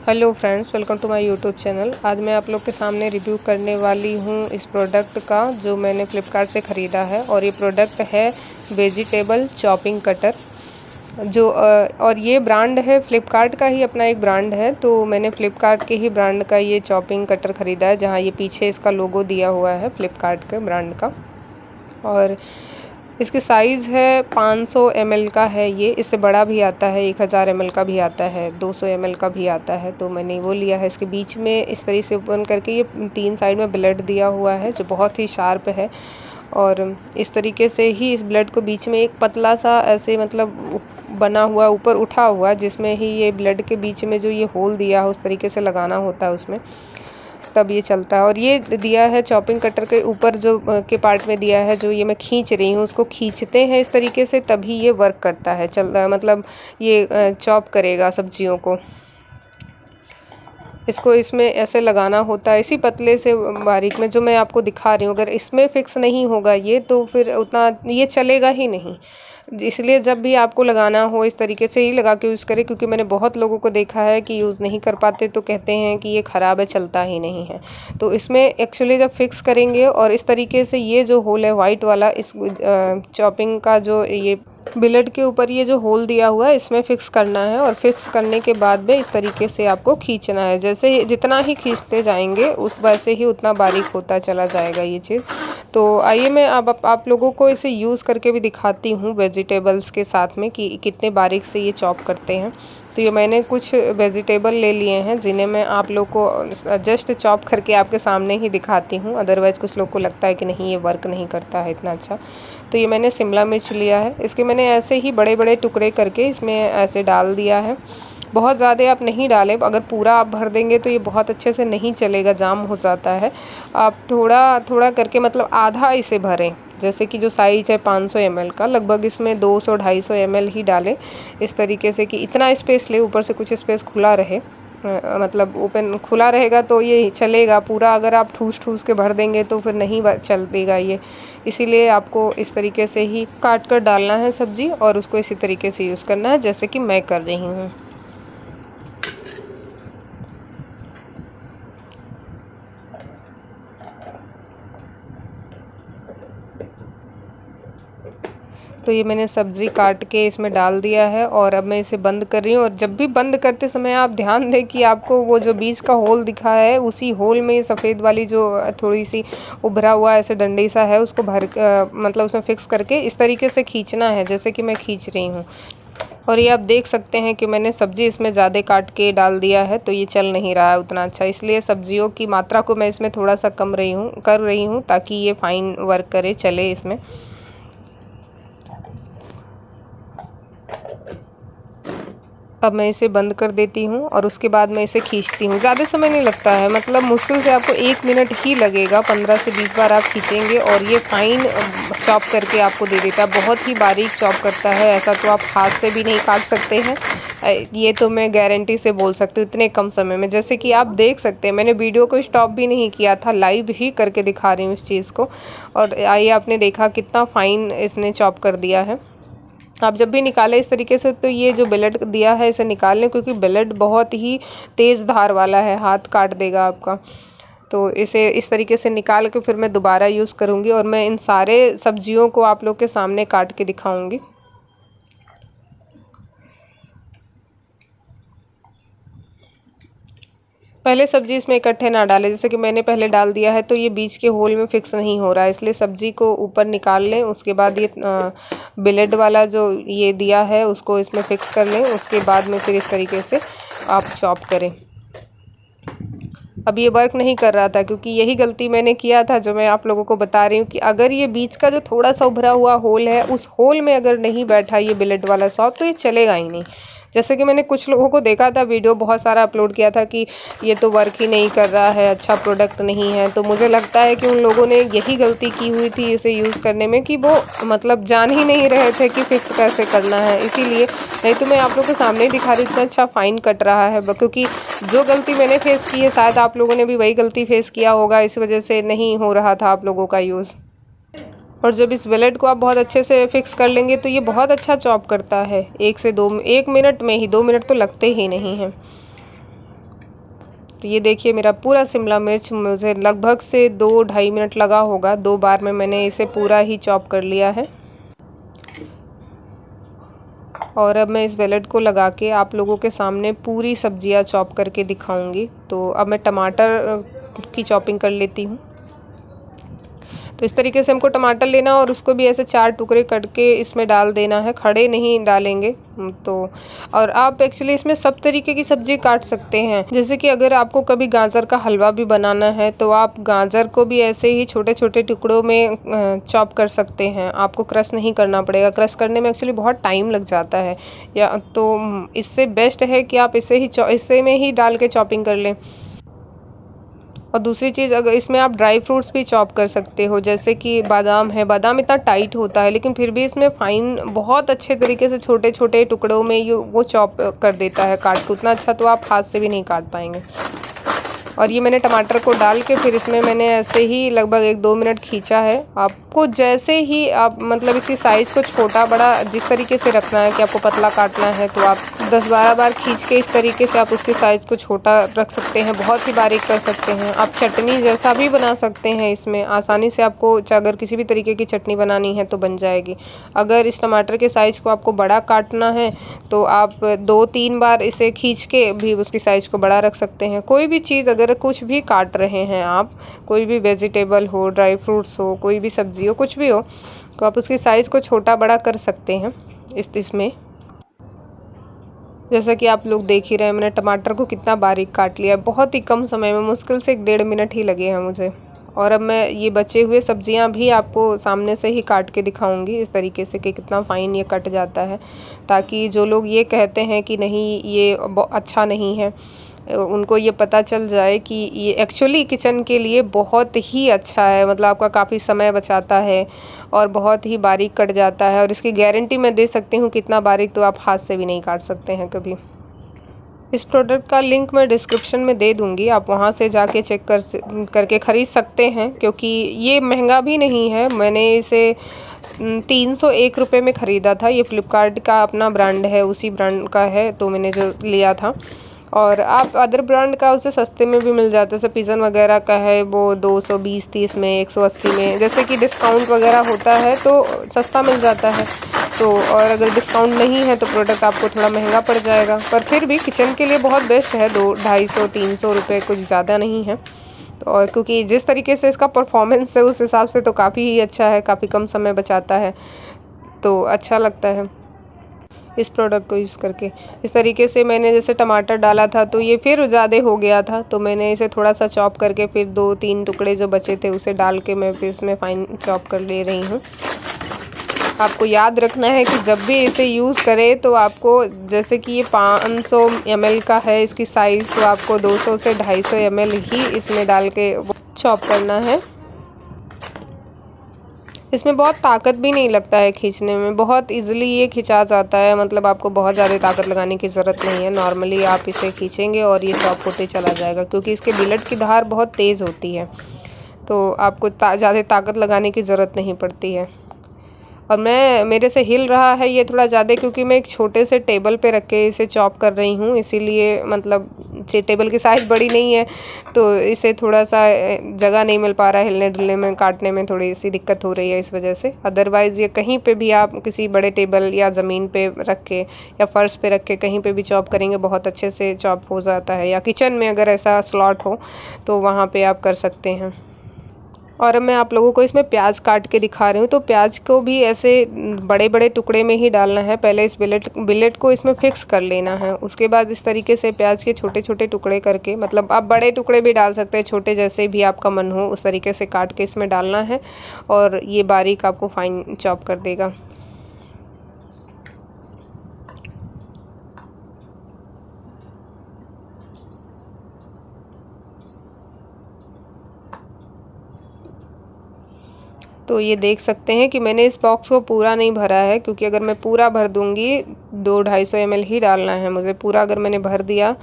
Hello friends, welcome to my YouTube channel. आज मैं आप लोग के सामने रिव्यू करने वाली हूँ इस प्रोडक्ट का जो मैंने फ़्लिपकार्ट से ख़रीदा है। और ये प्रोडक्ट है वेजिटेबल चॉपिंग कटर और ये ब्रांड है फ़्लिपकार्ट का ही अपना एक ब्रांड है। तो मैंने फ़्लिपकार्ट के ही ब्रांड का ये चॉपिंग कटर ख़रीदा है, जहाँ ये पीछे इसका लोगो दिया हुआ है फ़्लिपकार्ट के ब्रांड का। और इसकी साइज़ है 500 ml का है ये। इससे बड़ा भी आता है, 1000 ml का भी आता है, 200 ml का भी आता है। तो मैंने वो लिया है। इसके बीच में इस तरीके से ओपन करके ये 3 साइड में ब्लेड दिया हुआ है जो बहुत ही शार्प है। और इस तरीके से ही इस ब्लेड को बीच में एक पतला सा ऐसे मतलब बना हुआ ऊपर उठा हुआ, जिसमें ही ये ब्लेड के बीच में जो ये होल दिया है उस तरीके से लगाना होता है उसमें, तब ये चलता है। और ये दिया है चॉपिंग कटर के ऊपर जो के पार्ट में दिया है, जो ये मैं खींच रही हूँ, उसको खींचते हैं इस तरीके से तभी ये वर्क करता है, मतलब ये चॉप करेगा सब्जियों को। इसको इसमें ऐसे लगाना होता है, इसी पतले से बारीक में जो मैं आपको दिखा रही हूँ। अगर इसमें फिक्स नहीं होगा ये तो फिर उतना ये चलेगा ही नहीं। इसलिए जब भी आपको लगाना हो इस तरीके से ही लगा के यूज़ करें, क्योंकि मैंने बहुत लोगों को देखा है कि यूज़ नहीं कर पाते तो कहते हैं कि ये ख़राब है, चलता ही नहीं है। तो इसमें एक्चुअली जब फिक्स करेंगे और इस तरीके से ये जो होल है वाइट वाला, इस चॉपिंग का जो ये बिलेट के ऊपर ये जो होल दिया हुआ है इसमें फ़िक्स करना है। और फिक्स करने के बाद में इस तरीके से आपको खींचना है। जैसे जितना ही खींचते जाएंगे उस वैसे ही उतना बारीक होता चला जाएगा ये चीज़। तो आइए मैं अब आप लोगों को इसे यूज़ करके भी दिखाती हूँ वेजिटेबल्स के साथ में कि कितने बारीक से ये चॉप करते हैं। तो ये मैंने कुछ वेजिटेबल ले लिए हैं जिन्हें मैं आप लोग को जस्ट चॉप करके आपके सामने ही दिखाती हूँ। अदरवाइज़ कुछ लोग को लगता है कि नहीं ये वर्क नहीं करता है इतना अच्छा। तो ये मैंने शिमला मिर्च लिया है, इसके मैंने ऐसे ही बड़े बड़े टुकड़े करके इसमें ऐसे डाल दिया है। बहुत ज़्यादा आप नहीं डालें, अगर पूरा आप भर देंगे तो ये बहुत अच्छे से नहीं चलेगा, जाम हो जाता है। आप थोड़ा थोड़ा करके मतलब आधा इसे भरें। जैसे कि जो साइज़ है 500 ml का, लगभग इसमें 200-250 ml ही डालें इस तरीके से कि इतना स्पेस ले, ऊपर से कुछ स्पेस खुला रहे। मतलब ओपन खुला रहेगा तो ये चलेगा। पूरा अगर आप ठूस ठूस के भर देंगे तो फिर नहीं चलेगा ये। इसीलिए आपको इस तरीके से ही काट कर डालना है सब्ज़ी और उसको इसी तरीके से यूज़ करना है जैसे कि मैं कर रही हूँ। तो ये मैंने सब्ज़ी काट के इसमें डाल दिया है और अब मैं इसे बंद कर रही हूँ। और जब भी बंद करते समय आप ध्यान दें कि आपको वो जो बीच का होल दिखा है उसी होल में सफ़ेद वाली जो थोड़ी सी उभरा हुआ ऐसे डंडी सा है उसको मतलब उसमें फ़िक्स करके इस तरीके से खींचना है जैसे कि मैं खींच रही हूँ। और ये आप देख सकते हैं कि मैंने सब्ज़ी इसमें ज़्यादा काट के डाल दिया है तो ये चल नहीं रहा है उतना अच्छा। इसलिए सब्जियों की मात्रा को मैं इसमें थोड़ा सा कम कर रही हूँ ताकि ये फ़ाइन वर्क करे, चले इसमें। अब मैं इसे बंद कर देती हूँ और उसके बाद मैं इसे खींचती हूँ। ज़्यादा समय नहीं लगता है, मतलब मुश्किल से आपको 1 मिनट ही लगेगा। 15 से 20 बार आप खींचेंगे और ये फ़ाइन चॉप करके आपको दे देता है। बहुत ही बारीक चॉप करता है, ऐसा तो आप हाथ से भी नहीं काट सकते हैं। ये तो मैं गारंटी से बोल सकती हूँ इतने कम समय में। जैसे कि आप देख सकते हैं मैंने वीडियो को स्टॉप भी नहीं किया था, लाइव ही करके दिखा रही हूँ इस चीज़ को। और आइए आपने देखा कितना फ़ाइन इसने चॉप कर दिया है। आप जब भी निकालें इस तरीके से तो ये जो ब्लेड दिया है इसे निकाल लें, क्योंकि ब्लेड बहुत ही तेज़ धार वाला है, हाथ काट देगा आपका। तो इसे इस तरीके से निकाल के फिर मैं दोबारा यूज़ करूँगी और मैं इन सारे सब्जियों को आप लोग के सामने काट के दिखाऊँगी। पहले सब्जी इसमें इकट्ठे ना डालें, जैसे कि मैंने पहले डाल दिया है तो ये बीच के होल में फिक्स नहीं हो रहा है, इसलिए सब्जी को ऊपर निकाल लें। उसके बाद ये ब्लेड वाला जो ये दिया है उसको इसमें फिक्स कर लें। उसके बाद में फिर इस तरीके से आप चॉप करें। अब ये वर्क नहीं कर रहा था क्योंकि यही गलती मैंने किया था जो मैं आप लोगों को बता रही हूँ कि अगर ये बीच का जो थोड़ा सा उभरा हुआ होल है उस होल में अगर नहीं बैठा ये ब्लेड वाला सॉफ्ट तो ये चलेगा ही नहीं। जैसे कि मैंने कुछ लोगों को देखा था, वीडियो बहुत सारा अपलोड किया था कि ये तो वर्क ही नहीं कर रहा है, अच्छा प्रोडक्ट नहीं है। तो मुझे लगता है कि उन लोगों ने यही गलती की हुई थी इसे यूज़ करने में, कि वो मतलब जान ही नहीं रहे थे कि फ़िक्स कैसे करना है। इसीलिए नहीं तो मैं आप लोगों के सामने ही दिखा रही, इतना अच्छा फ़ाइन कट रहा है। क्योंकि जो गलती मैंने फेस की है शायद आप लोगों ने भी वही गलती फेस किया होगा, इस वजह से नहीं हो रहा था आप लोगों का यूज़। और जब इस ब्लेड को आप बहुत अच्छे से फिक्स कर लेंगे तो ये बहुत अच्छा चॉप करता है। 1 मिनट में ही, 2 मिनट तो लगते ही नहीं हैं। तो ये देखिए मेरा पूरा शिमला मिर्च मुझे लगभग से 2-2.5 मिनट लगा होगा। 2 बार में मैंने इसे पूरा ही चॉप कर लिया है। और अब मैं इस बेलेट को लगा के आप लोगों के सामने पूरी सब्जियां चॉप करके दिखाऊंगी। तो अब मैं टमाटर की चॉपिंग कर लेती हूँ। तो इस तरीके से हमको टमाटर लेना और उसको भी ऐसे 4 टुकड़े करके इसमें डाल देना है, खड़े नहीं डालेंगे। तो और आप एक्चुअली इसमें सब तरीके की सब्जी काट सकते हैं। जैसे कि अगर आपको कभी गाजर का हलवा भी बनाना है तो आप गाजर को भी ऐसे ही छोटे छोटे टुकड़ों में चॉप कर सकते हैं। आपको क्रश नहीं करना पड़ेगा। क्रश करने में एक्चुअली बहुत टाइम लग जाता है, या तो इससे बेस्ट है कि आप इसे में ही डाल के चॉपिंग कर लें। और दूसरी चीज़, अगर इसमें आप ड्राई फ्रूट्स भी चॉप कर सकते हो, जैसे कि बादाम है। बादाम इतना टाइट होता है लेकिन फिर भी इसमें फाइन बहुत अच्छे तरीके से छोटे छोटे टुकड़ों में वो चॉप कर देता है काट के। उतना अच्छा तो आप हाथ से भी नहीं काट पाएंगे। और ये मैंने टमाटर को डाल के फिर इसमें मैंने ऐसे ही लगभग 1-2 मिनट खींचा है। आपको जैसे ही आप मतलब इसकी साइज़ को छोटा बड़ा जिस तरीके से रखना है कि आपको पतला काटना है तो आप 10-12 बार खींच के इस तरीके से आप उसकी साइज़ को छोटा रख सकते हैं, बहुत ही बारीक कर सकते हैं। आप चटनी जैसा भी बना सकते हैं। इसमें आसानी से आपको अगर किसी भी तरीके की चटनी बनानी है तो बन जाएगी। अगर इस टमाटर के साइज़ को आपको बड़ा काटना है तो आप 2-3 बार इसे खींच के भी उसकी साइज़ को बड़ा रख सकते हैं। कोई भी चीज़ अगर कुछ भी काट रहे हैं आप, कोई भी वेजिटेबल हो, ड्राई फ्रूट्स हो, कोई भी सब्जी हो, कुछ भी हो, तो आप उसकी साइज़ को छोटा बड़ा कर सकते हैं इसमें। जैसा कि आप लोग देख ही रहे हैं मैंने टमाटर को कितना बारीक काट लिया, बहुत ही कम समय में, मुश्किल से 1-1.5 मिनट ही लगे हैं मुझे। और अब मैं ये बचे हुए सब्जियां भी आपको सामने से ही काट के दिखाऊंगी इस तरीके से कि कितना फ़ाइन ये कट जाता है, ताकि जो लोग ये कहते हैं कि नहीं ये अच्छा नहीं है, उनको ये पता चल जाए कि ये एक्चुअली किचन के लिए बहुत ही अच्छा है। मतलब आपका काफ़ी समय बचाता है और बहुत ही बारीक कट जाता है। और इसकी गारंटी मैं दे सकती हूँ कितना बारीक तो आप हाथ से भी नहीं काट सकते हैं कभी। इस प्रोडक्ट का लिंक मैं डिस्क्रिप्शन में दे दूँगी, आप वहाँ से जाके चेक करके ख़रीद सकते हैं, क्योंकि ये महंगा भी नहीं है। मैंने इसे 301 रुपये में ख़रीदा था। ये फ्लिपकार्ट का अपना ब्रांड है, उसी ब्रांड का है तो मैंने जो लिया था। और आप अदर ब्रांड का उसे सस्ते में भी मिल जाता है। जैसे पिजन वगैरह का है वो 220-30 में, 180 में, जैसे कि डिस्काउंट वगैरह होता है तो सस्ता मिल जाता है। तो और अगर डिस्काउंट नहीं है तो प्रोडक्ट आपको थोड़ा महंगा पड़ जाएगा, पर फिर भी किचन के लिए बहुत बेस्ट है। 200-250-300 रुपये कुछ ज़्यादा नहीं है। और क्योंकि जिस तरीके से इसका परफॉर्मेंस है उस हिसाब से तो काफ़ी ही अच्छा है, काफ़ी कम समय बचाता है, तो अच्छा लगता है इस प्रोडक्ट को यूज़ करके। इस तरीके से मैंने जैसे टमाटर डाला था तो ये फिर ज़्यादा हो गया था, तो मैंने इसे थोड़ा सा चॉप करके फिर 2-3 टुकड़े जो बचे थे उसे डाल के मैं फिर इसमें फाइन चॉप कर ले रही हूँ। आपको याद रखना है कि जब भी इसे यूज़ करें तो आपको, जैसे कि ये 500 ml का है इसकी साइज़, तो आपको 200 से 250 ml ही इसमें डाल के चॉप करना है। इसमें बहुत ताकत भी नहीं लगता है खींचने में, बहुत इजीली ये खिंचा जाता है। मतलब आपको बहुत ज़्यादा ताकत लगाने की ज़रूरत नहीं है। नॉर्मली आप इसे खींचेंगे और ये चॉप होते चला जाएगा, क्योंकि इसके बिलेट की धार बहुत तेज़ होती है, तो आपको ज़्यादा ताकत लगाने की ज़रूरत नहीं पड़ती है। और मेरे से हिल रहा है ये थोड़ा ज़्यादा, क्योंकि मैं एक छोटे से टेबल पे रख के इसे चॉप कर रही हूँ, इसीलिए मतलब टेबल की साइज़ बड़ी नहीं है तो इसे थोड़ा सा जगह नहीं मिल पा रहा है हिलने डुलने में, काटने में थोड़ी सी दिक्कत हो रही है इस वजह से। अदरवाइज़ ये कहीं पे भी आप किसी बड़े टेबल या ज़मीन पे रख के या फ़र्श पे रख के कहीं पे भी चॉप करेंगे बहुत अच्छे से चॉप हो जाता है। या किचन में अगर ऐसा स्लॉट हो तो वहाँ पर आप कर सकते हैं। और अब मैं आप लोगों को इसमें प्याज काट के दिखा रही हूँ। तो प्याज को भी ऐसे बड़े बड़े टुकड़े में ही डालना है। पहले इस बिलेट को इसमें फिक्स कर लेना है, उसके बाद इस तरीके से प्याज के छोटे छोटे टुकड़े करके, मतलब आप बड़े टुकड़े भी डाल सकते हैं, छोटे जैसे भी आपका मन हो उस तरीके से काट के इसमें डालना है, और ये बारीक आपको फाइन चॉप कर देगा। तो ये देख सकते हैं कि मैंने इस बॉक्स को पूरा नहीं भरा है, क्योंकि अगर मैं पूरा भर दूंगी 200-250 ml ही डालना है मुझे। पूरा अगर मैंने भर दिया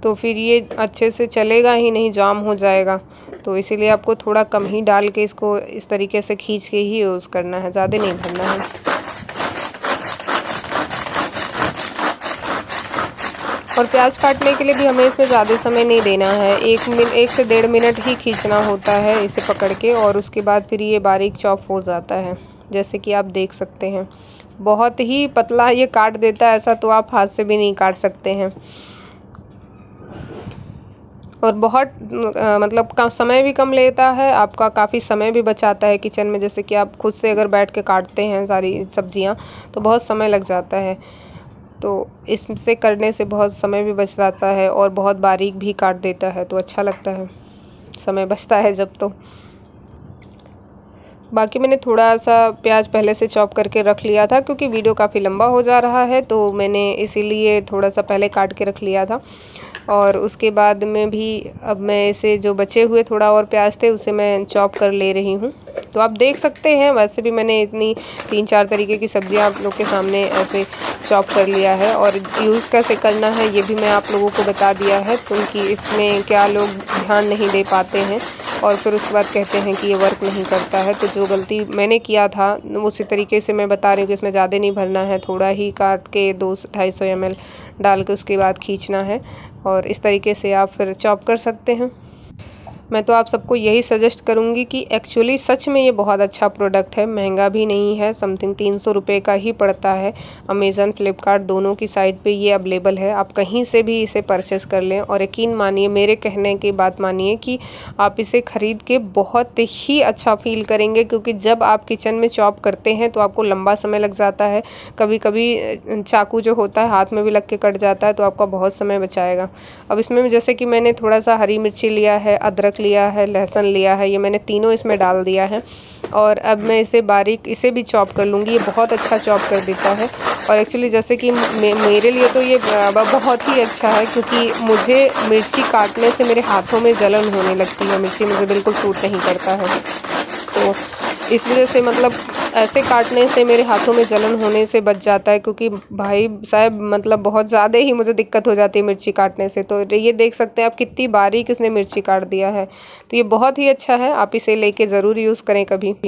तो फिर ये अच्छे से चलेगा ही नहीं, जाम हो जाएगा। तो इसीलिए आपको थोड़ा कम ही डाल के इसको इस तरीके से खींच के ही यूज़ करना है, ज़्यादा नहीं भरना है। और प्याज काटने के लिए भी हमें इसमें ज़्यादा समय नहीं देना है, 1 से 1.5 मिनट ही खींचना होता है इसे पकड़ के, और उसके बाद फिर ये बारीक चॉप हो जाता है, जैसे कि आप देख सकते हैं। बहुत ही पतला ये काट देता है, ऐसा तो आप हाथ से भी नहीं काट सकते हैं। और बहुत मतलब समय भी कम लेता है आपका, काफ़ी समय भी बचाता है किचन में। जैसे कि आप खुद से अगर बैठ के काटते हैं सारी सब्जियां तो बहुत समय लग जाता है, तो इससे करने से बहुत समय भी बच जाता है और बहुत बारीक भी काट देता है, तो अच्छा लगता है, समय बचता है जब। तो बाकी मैंने थोड़ा सा प्याज पहले से चॉप करके रख लिया था, क्योंकि वीडियो काफ़ी लंबा हो जा रहा है, तो मैंने इसीलिए थोड़ा सा पहले काट के रख लिया था। और उसके बाद में भी अब मैं इसे जो बचे हुए थोड़ा और प्याज थे उसे मैं चॉप कर ले रही हूँ। तो आप देख सकते हैं, वैसे भी मैंने इतनी 3-4 तरीके की सब्जियां आप लोग के सामने ऐसे चॉप कर लिया है, और यूज़ कैसे करना है ये भी मैं आप लोगों को बता दिया है, क्योंकि इसमें क्या लोग ध्यान नहीं दे पाते हैं और फिर उसके बाद कहते हैं कि ये वर्क नहीं करता है। तो जो गलती मैंने किया था उसी तरीके से मैं बता रही हूँ कि इसमें ज़्यादा नहीं भरना है, थोड़ा ही काट के 250 ml डाल के उसके बाद खींचना है, और इस तरीके से आप फिर चॉप कर सकते हैं। मैं तो आप सबको यही सजेस्ट करूँगी कि एक्चुअली सच में ये बहुत अच्छा प्रोडक्ट है, महंगा भी नहीं है, समथिंग 300 रुपये का ही पड़ता है। अमेज़न, फ्लिपकार्ट दोनों की साइट पे ये अवेलेबल है, आप कहीं से भी इसे परचेस कर लें। और यकीन मानिए, मेरे कहने की बात मानिए कि आप इसे ख़रीद के बहुत ही अच्छा फील करेंगे, क्योंकि जब आप किचन में चॉप करते हैं तो आपको लंबा समय लग जाता है, कभी कभी चाकू जो होता है हाथ में भी लग के कट जाता है, तो आपका बहुत समय बचाएगा। अब इसमें जैसे कि मैंने थोड़ा सा हरी मिर्ची लिया है, अदरक लिया है, लहसुन लिया है, ये मैंने तीनों इसमें डाल दिया है। और अब मैं इसे बारीक इसे भी चॉप कर लूँगी, ये बहुत अच्छा चॉप कर देता है। और एक्चुअली जैसे कि मेरे लिए तो ये बहुत ही अच्छा है, क्योंकि मुझे मिर्ची काटने से मेरे हाथों में जलन होने लगती है, मिर्ची मुझे बिल्कुल सूट नहीं करता है। तो इस वजह से मतलब ऐसे काटने से मेरे हाथों में जलन होने से बच जाता है, क्योंकि भाई साहब मतलब बहुत ज़्यादा ही मुझे दिक्कत हो जाती है मिर्ची काटने से। तो ये देख सकते हैं आप कितनी बारीक इसने मिर्ची काट दिया है, तो ये बहुत ही अच्छा है, आप इसे लेके ज़रूर यूज़ करें कभी।